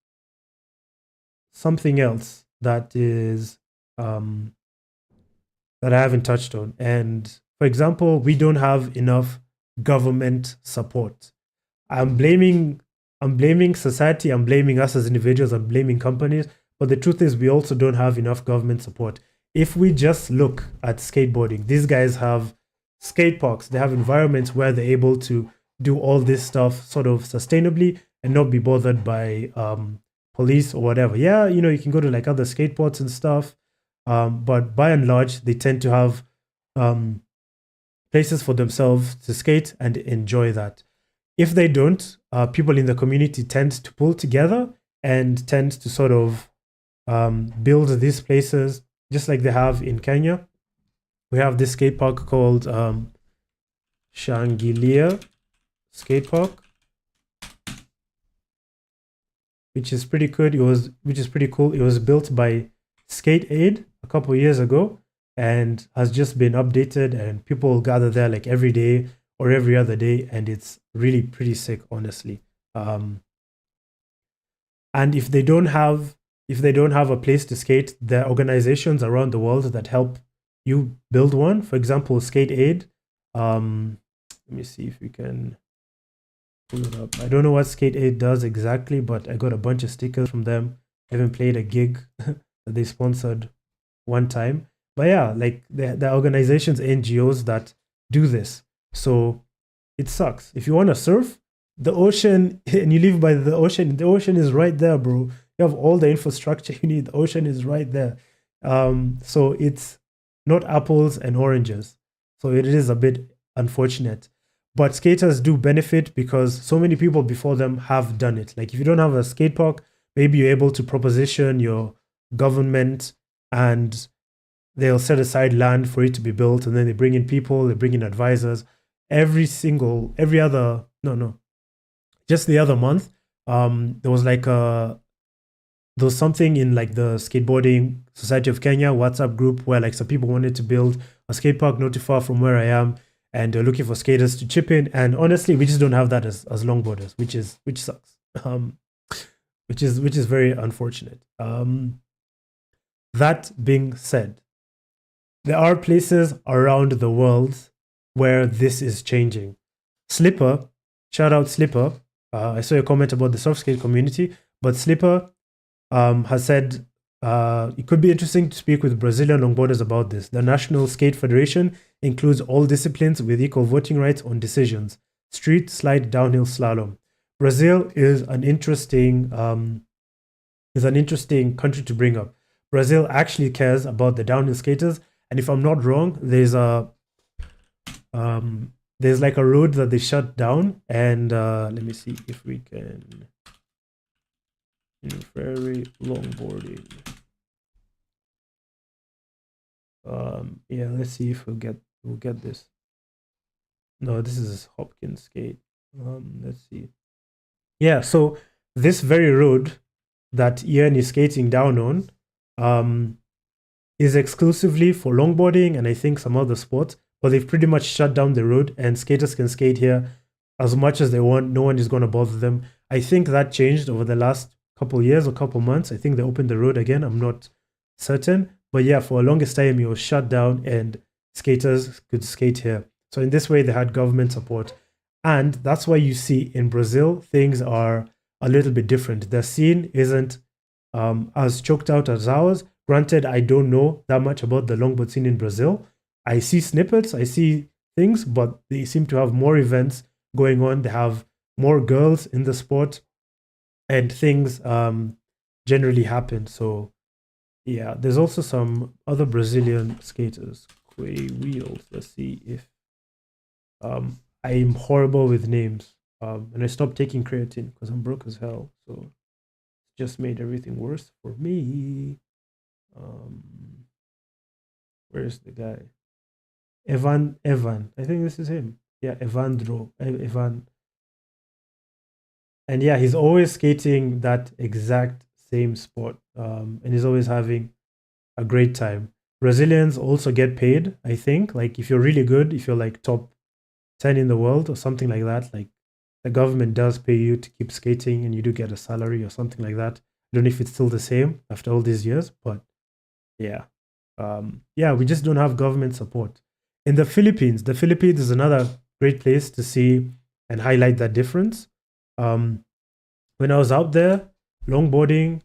something else that is that I haven't touched on. And for example, we don't have enough government support. I'm blaming society, I'm blaming us as individuals, I'm blaming companies, but the truth is we also don't have enough government support. If we just look at skateboarding, these guys have skate parks, they have environments where they're able to do all this stuff sort of sustainably and not be bothered by police or whatever. Yeah, you can go to like other skateports and stuff, but by and large, they tend to have places for themselves to skate and enjoy that. If they don't, people in the community tend to pull together and tend to sort of build these places, just like they have in Kenya. We have this skate park called Shangilia Skate Park, which is pretty good. Which is pretty cool. It was built by Skate Aid a couple of years ago and has just been updated, and people gather there like every day or every other day, and it's really pretty sick, honestly. And if they don't have a place to skate, there are organizations around the world that help you build one. For example, Skate Aid. Let me see if we can pull it up. I don't know what Skate Aid does exactly, but I got a bunch of stickers from them. I even played a gig that they sponsored one time. But yeah, like the organizations, NGOs that do this. So it sucks. If you want to surf, the ocean, and you live by the ocean is right there, bro. You have all the infrastructure you need. The ocean is right there. So it's not apples and oranges. So it is a bit unfortunate. But skaters do benefit because so many people before them have done it. Like if you don't have a skate park, maybe you're able to proposition your government and they'll set aside land for it to be built, and then they bring in people, they bring in advisors. Just the other month, there was something in like the Skateboarding Society of Kenya WhatsApp group where like some people wanted to build a skate park not too far from where I am, and they're looking for skaters to chip in. And honestly, we just don't have that as longboarders, which sucks. Which is very unfortunate. That being said, there are places around the world where this is changing. Slipper, shout out Slipper. I saw a comment about the surf skate community, but Slipper has said it could be interesting to speak with Brazilian longboarders about this. The National Skate Federation includes all disciplines with equal voting rights on decisions: street, slide, downhill, slalom. Brazil is an interesting country to bring up. Brazil actually cares about the downhill skaters, and if I'm not wrong, there's like a road that they shut down, and let me see if we can. Very longboarding. Yeah, let's see if we'll get this. No, this is Hopkins Skate. Let's see. Yeah, so this very road that Ian is skating down on is exclusively for longboarding and I think some other sports, but they've pretty much shut down the road, and skaters can skate here as much as they want. No one is going to bother them. I think that changed over the last couple years or couple months. I think they opened the road again. I'm not certain, but yeah, for a longest time it was shut down, and skaters could skate here. So in this way, they had government support, and that's why you see in Brazil things are a little bit different. The scene isn't as choked out as ours. Granted, I don't know that much about the longboard scene in Brazil. I see snippets, I see things, but they seem to have more events going on. They have more girls in the sport, and things generally happen. So yeah, there's also some other Brazilian skaters. Quay Wheels. Let's see if I'm horrible with names. And I stopped taking creatine because I'm broke as hell. So just made everything worse for me. Where's the guy? Evan. I think this is him. Yeah, Evandro. Evan. And yeah, he's always skating that exact same spot. And he's always having a great time. Brazilians also get paid, I think. Like if you're really good, if you're like top 10 in the world or something like that, like the government does pay you to keep skating and you do get a salary or something like that. I don't know if it's still the same after all these years, but yeah. Yeah, we just don't have government support. In the Philippines is another great place to see and highlight that difference. Um, when I was out there, longboarding,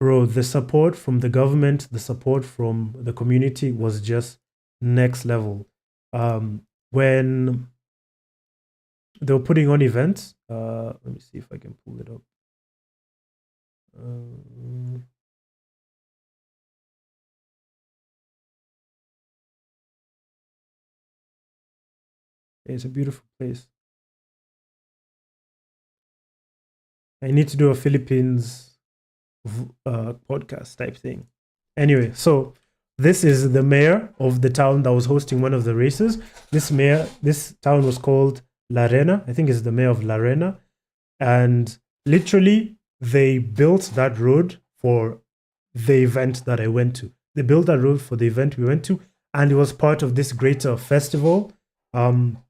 bro, the support from the government, the support from the community was just next level. When they were putting on events, let me see if I can pull it up. Um, it's a beautiful place. I need to do a Philippines podcast type thing. Anyway, so this is the mayor of the town that was hosting one of the races. This town was called La Arena. I think it's the mayor of La Arena. And literally, they built that road for the event that I went to. They built that road for the event we went to, and it was part of this greater festival. Um,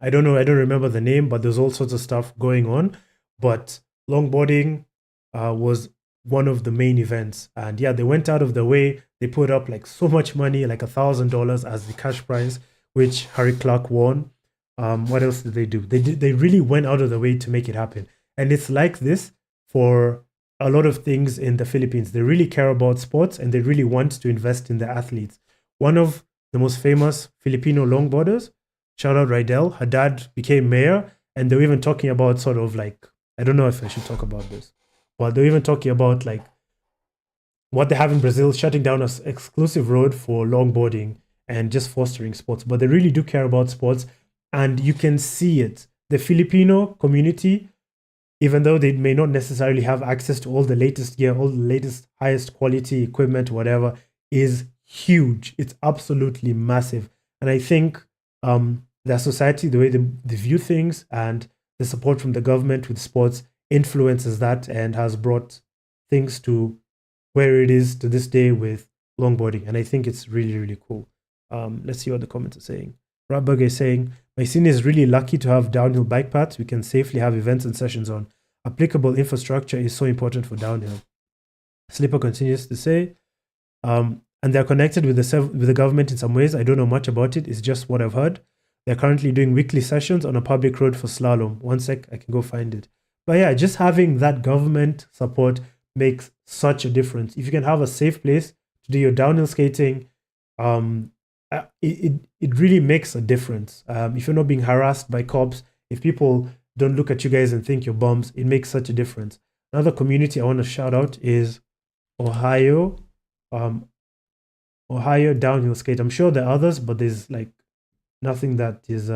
I don't know, I don't remember the name, but there's all sorts of stuff going on. But longboarding was one of the main events. And yeah, they went out of the way. They put up like so much money, like $1,000 as the cash prize, which Harry Clark won. What else did they do? They really went out of the way to make it happen. And it's like this for a lot of things in the Philippines. They really care about sports and they really want to invest in the athletes. One of the most famous Filipino longboarders, shout out Rydell, her dad became mayor, and they were even talking about sort of like, I don't know if I should talk about this, but they're even talking about like what they have in Brazil, shutting down an exclusive road for longboarding and just fostering sports. But they really do care about sports, and you can see it. The Filipino community, even though they may not necessarily have access to all the latest gear, all the latest, highest quality equipment, whatever, is huge. It's absolutely massive. And I think their society, the way they view things, and the support from the government with sports influences that and has brought things to where it is to this day with longboarding. And I think it's really, really cool. Let's see what the comments are saying. Ratberg is saying, my scene is really lucky to have downhill bike paths we can safely have events and sessions on. Applicable infrastructure is so important for downhill. Slipper continues to say, and they're connected with the government in some ways. I don't know much about it. It's just what I've heard. They're currently doing weekly sessions on a public road for slalom. One sec, I can go find it. But yeah, just having that government support makes such a difference. If you can have a safe place to do your downhill skating, it really makes a difference. If you're not being harassed by cops, if people don't look at you guys and think you're bums, it makes such a difference. Another community I want to shout out is Ohio. Ohio downhill skate. I'm sure there are others, but there's like nothing that is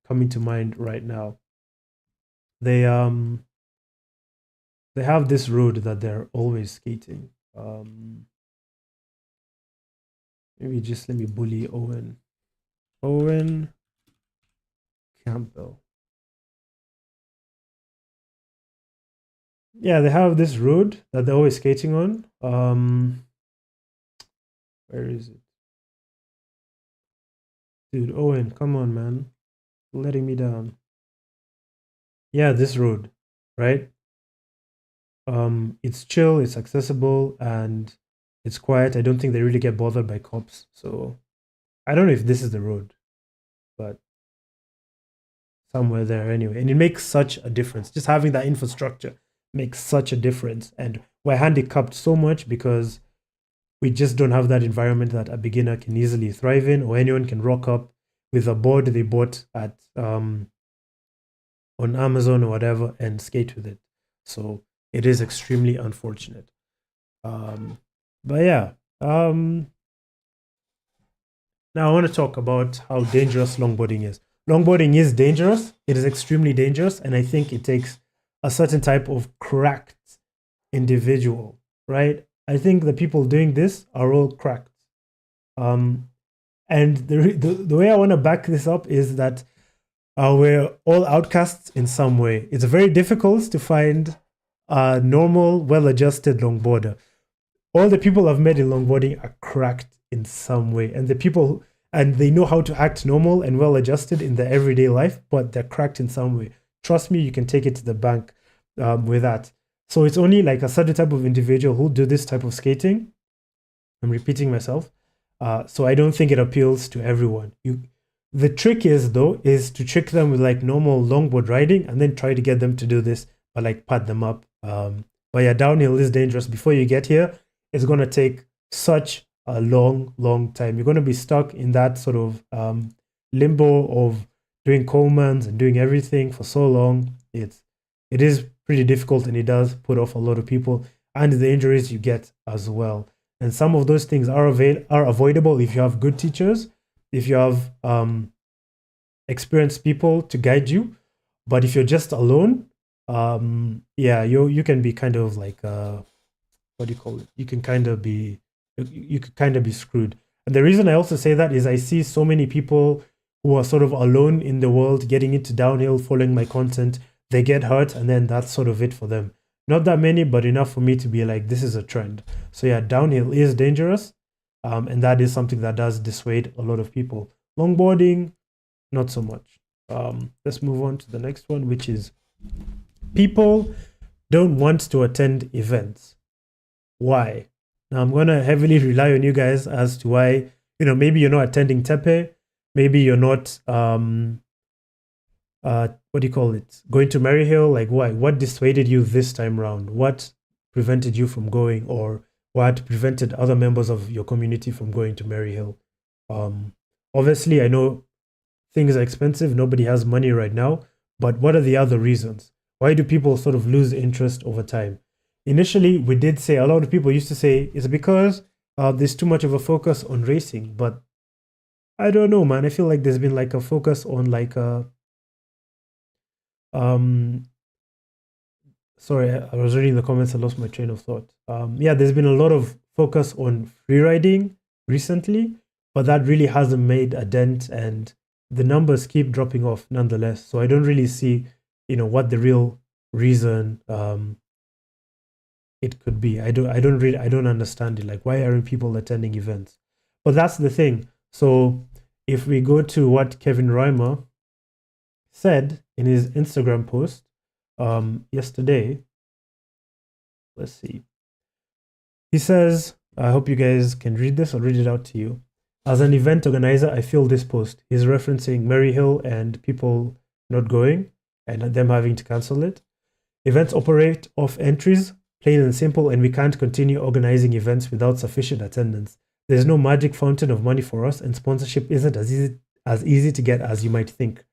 coming to mind right now. They have this road that they're always skating. Maybe just let me bully Owen Campbell. Yeah, they have this road that they're always skating on. Where is it? Dude, Owen, come on, man. You're letting me down. Yeah, this road, right? It's chill, it's accessible, and it's quiet. I don't think they really get bothered by cops. So I don't know if this is the road, but somewhere there anyway. And it makes such a difference. Just having that infrastructure makes such a difference. And we're handicapped so much because we just don't have that environment that a beginner can easily thrive in, or anyone can rock up with a board they bought at on Amazon or whatever and skate with it. So it is extremely unfortunate. But yeah, now I want to talk about how dangerous longboarding is. Longboarding is dangerous. It is extremely dangerous, and I think it takes a certain type of cracked individual, right? I think the people doing this are all cracked. And the way I want to back this up is that we're all outcasts in some way. It's very difficult to find a normal, well-adjusted longboarder. All the people I've met in longboarding are cracked in some way, and and they know how to act normal and well-adjusted in their everyday life, but they're cracked in some way. Trust me, you can take it to the bank with that. So it's only like a certain type of individual who do this type of skating. I'm repeating myself. So I don't think it appeals to everyone. The trick is to trick them with like normal longboard riding and then try to get them to do this, but like pad them up. But yeah, downhill is dangerous. Before you get here, it's gonna take such a long time. You're gonna be stuck in that sort of limbo of doing Colemans and doing everything for so long. It is pretty difficult, and it does put off a lot of people and the injuries you get as well. And some of those things are avoidable if you have good teachers, if you have experienced people to guide you. But if you're just alone, yeah, you can be kind of like what do you call it? You could kind of be screwed. And the reason I also say that is I see so many people who are sort of alone in the world getting into downhill, following my content. They get hurt, and then that's sort of it for them. Not that many, but enough for me to be like, this is a trend. So yeah, downhill is dangerous, and that is something that does dissuade a lot of people. Longboarding, not so much. Let's move on to the next one, which is people don't want to attend events. Why? Now I'm gonna heavily rely on you guys as to why. Maybe you're not attending Tepe, maybe you're not what do you call it? Going to Maryhill? Like why? What dissuaded you this time around? What prevented you from going, or what prevented other members of your community from going to Maryhill? Obviously, I know things are expensive. Nobody has money right now. But what are the other reasons? Why do people sort of lose interest over time? Initially, we did say, a lot of people used to say, it's because there's too much of a focus on racing. But I don't know, man. I feel like there's been like a focus on like sorry, I was reading the comments. I lost my train of thought. Yeah, there's been a lot of focus on freeriding recently, but that really hasn't made a dent, and the numbers keep dropping off nonetheless. So I don't really see, what the real reason it could be. I don't understand it. Like, why aren't people attending events? But that's the thing. So if we go to what Kevin Reimer said in his Instagram post yesterday, let's see. He says, I hope you guys can read this. I'll read it out to you. As an event organizer, I feel this post. He's referencing Maryhill and people not going and them having to cancel it. Events operate off entries, plain and simple, and we can't continue organizing events without sufficient attendance. There's no magic fountain of money for us, and sponsorship isn't as easy to get as you might think.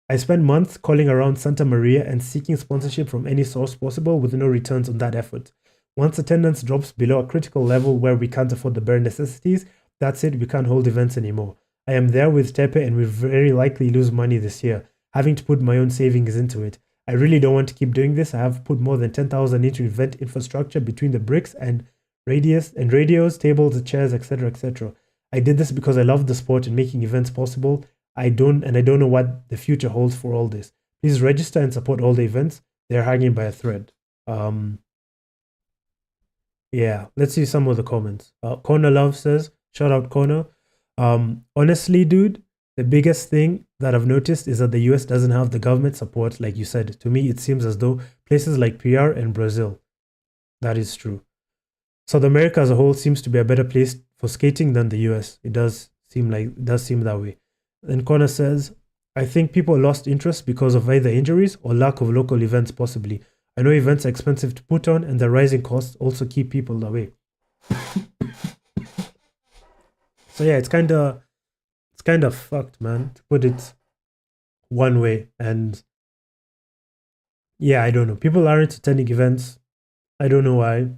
I spent months calling around Santa Maria and seeking sponsorship from any source possible with no returns on that effort. Once attendance drops below a critical level where we can't afford the bare necessities, that's it, we can't hold events anymore. I am there with Tepe and we'll very likely lose money this year, having to put my own savings into it. I really don't want to keep doing this. I have put more than 10,000 into event infrastructure between the bricks and radios, tables, chairs, etc., etc. I did this because I love the sport and making events possible. I don't know what the future holds for all this. Please register and support all the events. They're hanging by a thread. Yeah, let's see some of the comments. Connor Love says, shout out Connor. Honestly, dude, The biggest thing that I've noticed is that the US doesn't have the government support, like you said. To me, it seems as though places like PR and Brazil, that is true. South America as a whole seems to be a better place for skating than the US. It does seem that way. Then Connor says, I think people lost interest because of either injuries or lack of local events, possibly. I know events are expensive to put on, and the rising costs also keep people away. So yeah, it's kind of fucked, man, to put it one way. And yeah, I don't know. People aren't attending events. I don't know why.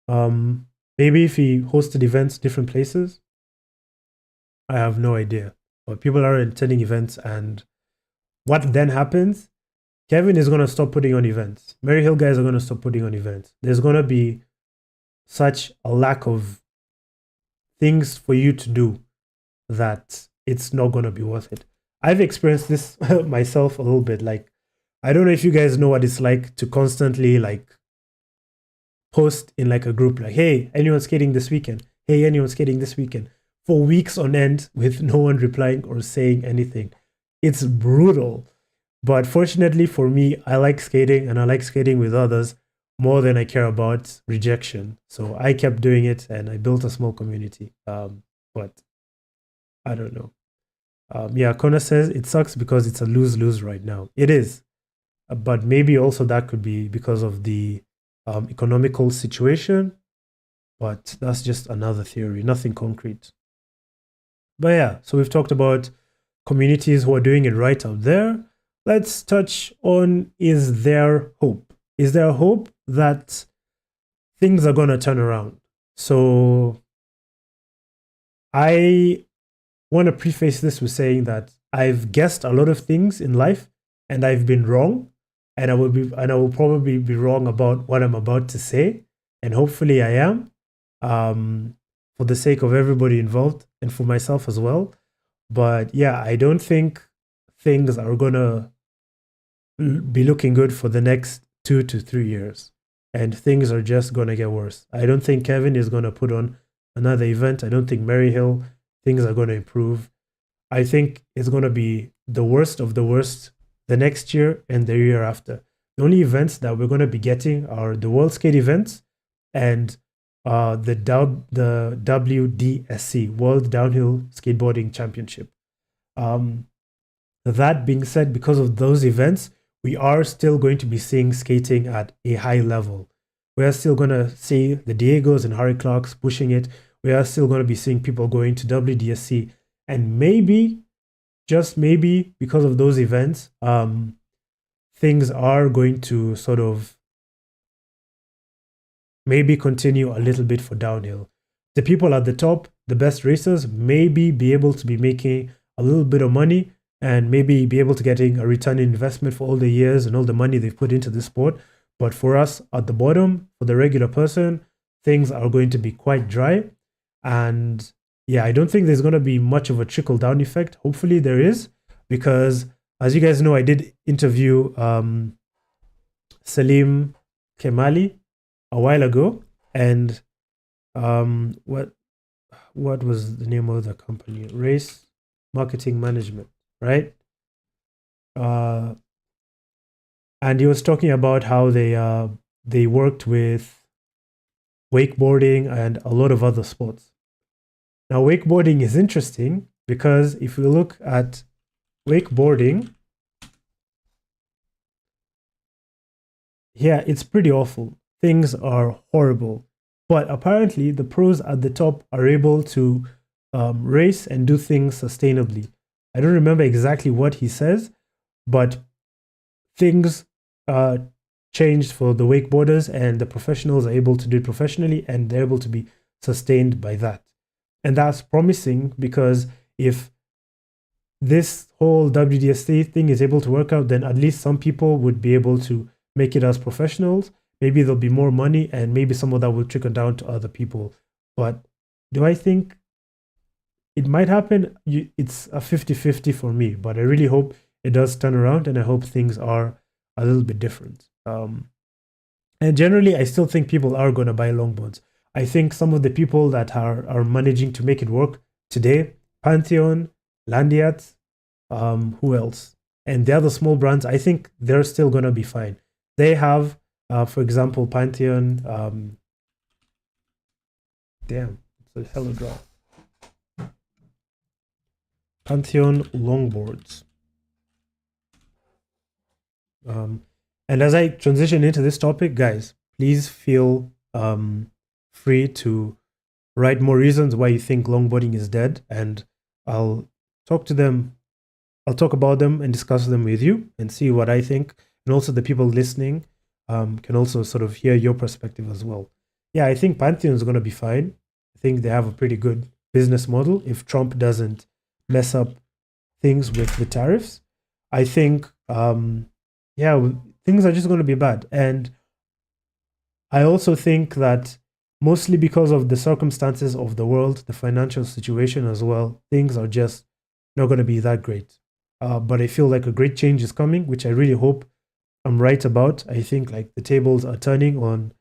Um, Maybe if he hosted events different places, I have no idea. But people aren't attending events, and what then happens? Kevin is gonna stop putting on events. Mary Hill guys are gonna stop putting on events. There's gonna be such a lack of things for you to do that it's not gonna be worth it. I've experienced this myself a little bit. Like, I don't know if you guys know what it's like to constantly like post in like a group like, hey, anyone skating this weekend? Hey, anyone skating this weekend? For weeks on end with no one replying or saying anything. It's brutal. But fortunately for me, I like skating and I like skating with others more than I care about rejection. So I kept doing it and I built a small community. But I don't know. Yeah, Connor says it sucks because it's a lose-lose right now. It is. But maybe also that could be because of the economical situation. But that's just another theory, nothing concrete. But yeah, so we've talked about communities who are doing it right out there. Let's touch on, is there hope? Is there hope that things are going to turn around? So I want to preface this with saying that I've guessed a lot of things in life and I've been wrong, and I will probably be wrong about what I'm about to say, and hopefully I am, for the sake of everybody involved and for myself as well. But yeah, I don't think things are gonna be looking good for the next 2 to 3 years, and things are just gonna get worse. I don't think Kevin is gonna put on another event. I don't think Maryhill, things are gonna improve. I think it's gonna be the worst of the worst the next year and the year after. The only events that we're gonna be getting are the World Skate events and the WDSC, World Downhill Skateboarding Championship. That being said, because of those events, we are still going to be seeing skating at a high level. We are still going to see the Diegos and Harry Clarks pushing it. We are still going to be seeing people going to WDSC. And maybe, just maybe, because of those events, things are going to sort of maybe continue a little bit for downhill. The people at the top, the best racers, maybe be able to be making a little bit of money and maybe be able to getting a return on investment for all the years and all the money they've put into the sport. But for us at the bottom, for the regular person, things are going to be quite dry. And yeah, I don't think there's going to be much of a trickle down effect. Hopefully there is, because as you guys know, I did interview Salim Kemali a while ago, and what was the name of the company? Race Marketing Management, right? And he was talking about how they worked with wakeboarding and a lot of other sports. Now, wakeboarding is interesting because if we look at wakeboarding, yeah, it's pretty awful. Things are horrible. But apparently, the pros at the top are able to race and do things sustainably. I don't remember exactly what he says, but things changed for the wakeboarders, and the professionals are able to do it professionally, and they're able to be sustained by that. And that's promising, because if this whole WDSC thing is able to work out, then at least some people would be able to make it as professionals. Maybe there'll be more money, and maybe some of that will trickle down to other people. But do I think it might happen? It's a 50-50 for me, but I really hope it does turn around, and I hope things are a little bit different. And generally, I still think people are going to buy longboards. I think some of the people that are managing to make it work today, Pantheon, Landiat, who else? And the other small brands, I think they're still gonna be fine. They have, for example, Pantheon. Damn, it's a hello drop. Pantheon longboards. And as I transition into this topic, guys, please feel free to write more reasons why you think longboarding is dead, and I'll talk to them. I'll talk about them and discuss them with you and see what I think. And also the people listening can also sort of hear your perspective as well. Yeah, I think Pantheon is going to be fine. I think they have a pretty good business model if Trump doesn't mess up things with the tariffs. I think, yeah, things are just going to be bad. And I also think that mostly because of the circumstances of the world, the financial situation as well, things are just not going to be that great. But I feel like a great change is coming, which I really hope I'm right about. I think like the tables are turning on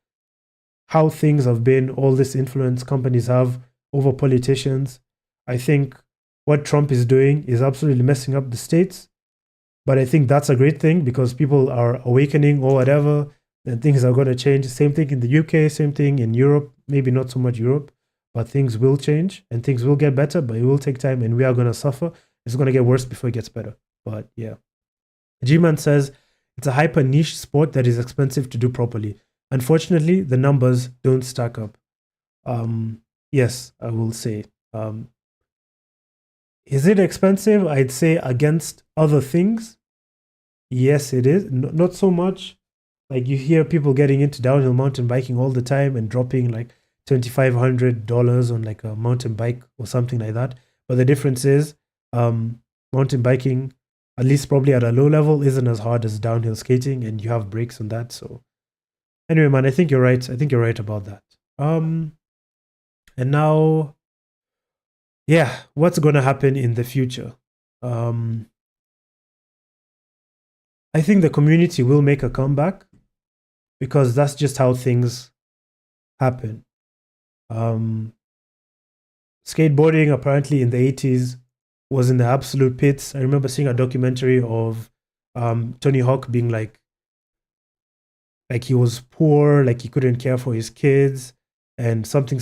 how things have been, all this influence companies have over politicians. I think what Trump is doing is absolutely messing up the states. But I think that's a great thing because people are awakening or whatever, and things are going to change. Same thing in the UK, same thing in Europe, maybe not so much Europe, but things will change and things will get better, but it will take time and we are going to suffer. It's going to get worse before it gets better. But yeah. G-Man says, it's a hyper niche sport that is expensive to do properly. Unfortunately, the numbers don't stack up. Yes, I will say. Is it expensive? I'd say against other things. Yes, it is. Not so much. Like you hear people getting into downhill mountain biking all the time and dropping like $2,500 on like a mountain bike or something like that. But the difference is mountain biking, at least probably at a low level, isn't as hard as downhill skating, and you have brakes on that. So anyway, man, I think you're right. I think you're right about that. And now, yeah, what's going to happen in the future? I think the community will make a comeback because that's just how things happen. Skateboarding apparently in the 80s was in the absolute pits. I remember seeing a documentary of Tony Hawk being like he was poor, like he couldn't care for his kids and something,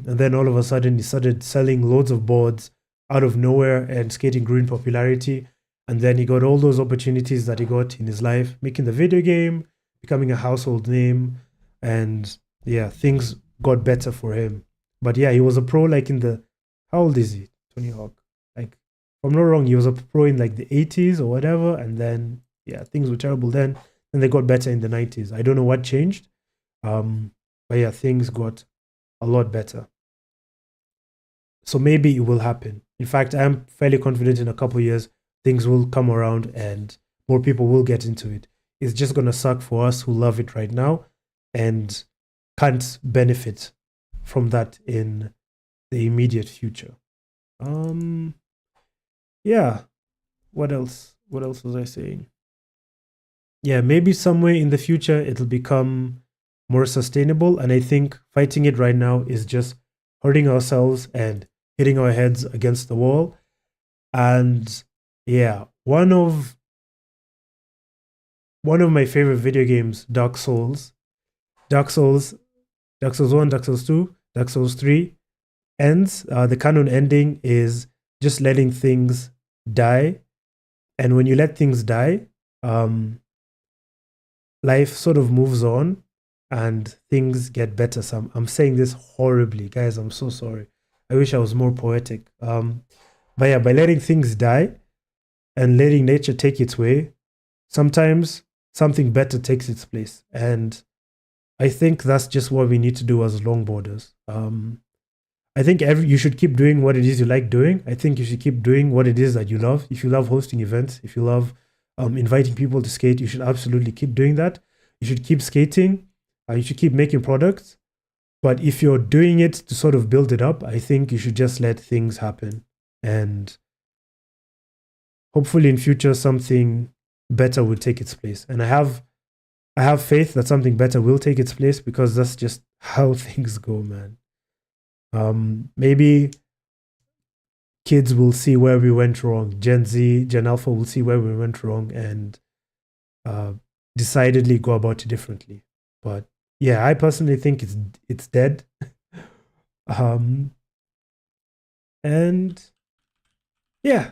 and then all of a sudden he started selling loads of boards out of nowhere and skating grew in popularity. And then he got all those opportunities that he got in his life, making the video game, becoming a household name, and yeah, things got better for him. But yeah, he was a pro like in the, how old is he? Tony Hawk. Like, if I'm not wrong, he was a pro in like the 80s or whatever, and then yeah, things were terrible then, and they got better in the 90s. I don't know what changed. But yeah, things got a lot better. So maybe it will happen. In fact, I'm fairly confident in a couple of years, things will come around and more people will get into it. It's just going to suck for us who love it right now and can't benefit from that in the immediate future. Yeah. What else? What else was I saying? Yeah, maybe somewhere in the future it'll become more sustainable. And I think fighting it right now is just hurting ourselves and hitting our heads against the wall. And yeah, one of my favorite video games, Dark Souls 1, Dark Souls 2, Dark Souls 3 ends. The canon ending is just letting things die. And when you let things die, life sort of moves on and things get better. So I'm saying this horribly, guys. I'm so sorry. I wish I was more poetic. But yeah, by letting things die and letting nature take its way, sometimes something better takes its place. And I think that's just what we need to do as longboarders. I think you should keep doing what it is you like doing. I think you should keep doing what it is that you love. If you love hosting events, if you love inviting people to skate, you should absolutely keep doing that. You should keep skating. You should keep making products. But if you're doing it to sort of build it up, I think you should just let things happen. And hopefully in future, something better will take its place. And I have faith that something better will take its place because that's just how things go, man. Maybe kids will see where we went wrong. Gen Z, Gen Alpha will see where we went wrong and decidedly go about it differently. But yeah, I personally think it's dead. And yeah,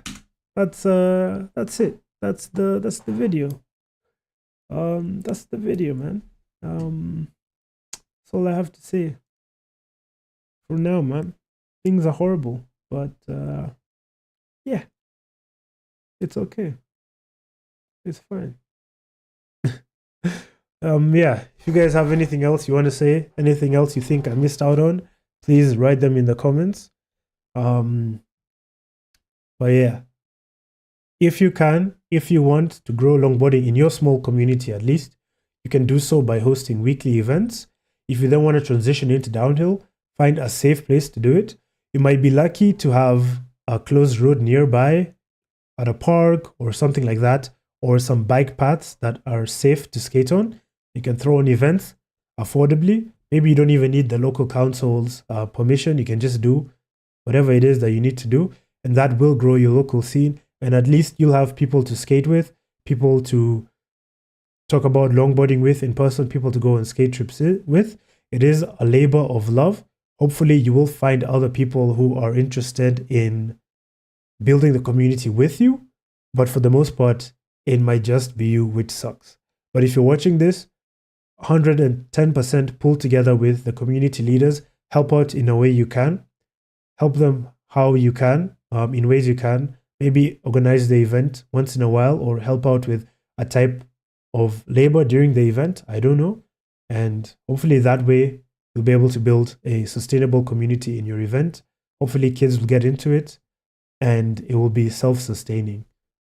that's it. That's the video. That's the video, man. That's all I have to say for now, man. Things are horrible, but yeah, it's okay. It's fine. Yeah, if you guys have anything else you want to say, anything else you think I missed out on, please write them in the comments. But yeah, if you want to grow longboarding in your small community at least, you can do so by hosting weekly events. If you then want to transition into downhill, find a safe place to do it. You might be lucky to have a closed road nearby at a park or something like that, or some bike paths that are safe to skate on. You can throw on events affordably. Maybe you don't even need the local council's permission. You can just do whatever it is that you need to do, and that will grow your local scene. And at least you'll have people to skate with, people to talk about longboarding with in person, people to go on skate trips with. It is a labor of love. Hopefully you will find other people who are interested in building the community with you. But for the most part, it might just be you, which sucks. But if you're watching this, 110% pull together with the community leaders, help out in a way you can, help them how you can, in ways you can, maybe organize the event once in a while or help out with a type of labor during the event. I don't know. And hopefully that way you'll be able to build a sustainable community in your event. Hopefully kids will get into it and it will be self-sustaining.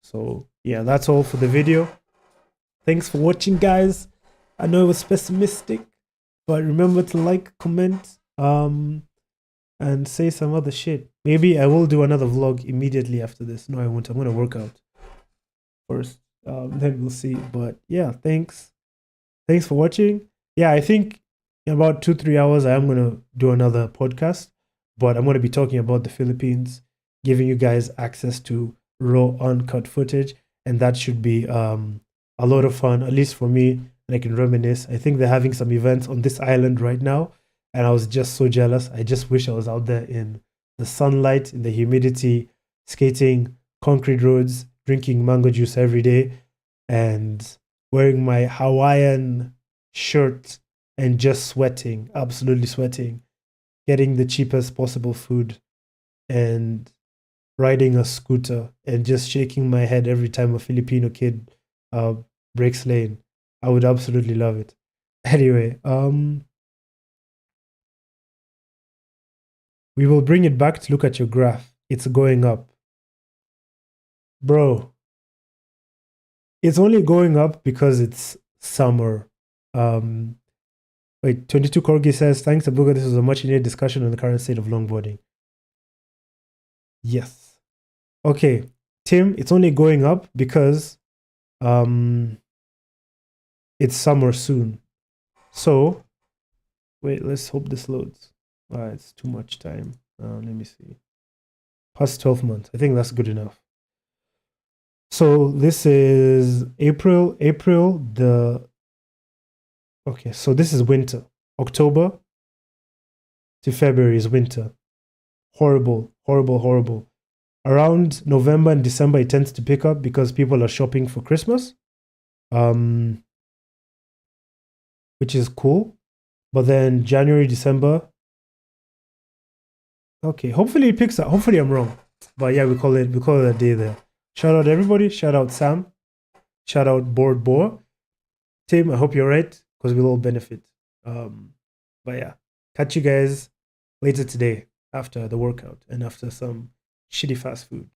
So yeah, that's all for the video. Thanks for watching, guys. I know it was pessimistic, but remember to like, comment, and say some other shit. Maybe I will do another vlog immediately after this. No, I won't. I'm gonna work out first. Then we'll see. But yeah, thanks for watching. Yeah, I think in about 2-3 hours I am gonna do another podcast, but I'm gonna be talking about the Philippines, giving you guys access to raw uncut footage, and that should be a lot of fun, at least for me, and I can reminisce. I think they're having some events on this island right now, and I was just so jealous. I just wish I was out there in the sunlight, in the humidity, skating concrete roads, drinking mango juice every day, and wearing my Hawaiian shirt and just sweating, absolutely sweating, getting the cheapest possible food, and riding a scooter and just shaking my head every time a Filipino kid breaks lane. I would absolutely love it. Anyway, we will bring it back to look at your graph. It's going up. Bro, it's only going up because it's summer. Wait, 22 Corgi says, thanks, Abuga. This was a much needed discussion on the current state of longboarding. Yes. Okay, Tim, it's only going up because it's summer soon. So, wait, let's hope this loads. It's too much time. Let me see. Past 12 months. I think that's good enough. So this is April. Okay, so this is winter. October to February is winter. Horrible, horrible, horrible. Around November and December, it tends to pick up because people are shopping for Christmas, which is cool. But then January, December, okay, hopefully it picks up. Hopefully I'm wrong. But yeah, we call it a day there. Shout out everybody. Shout out Sam. Shout out Board Boar. Tim, I hope you're right because we'll all benefit. But yeah, catch you guys later today after the workout and after some shitty fast food.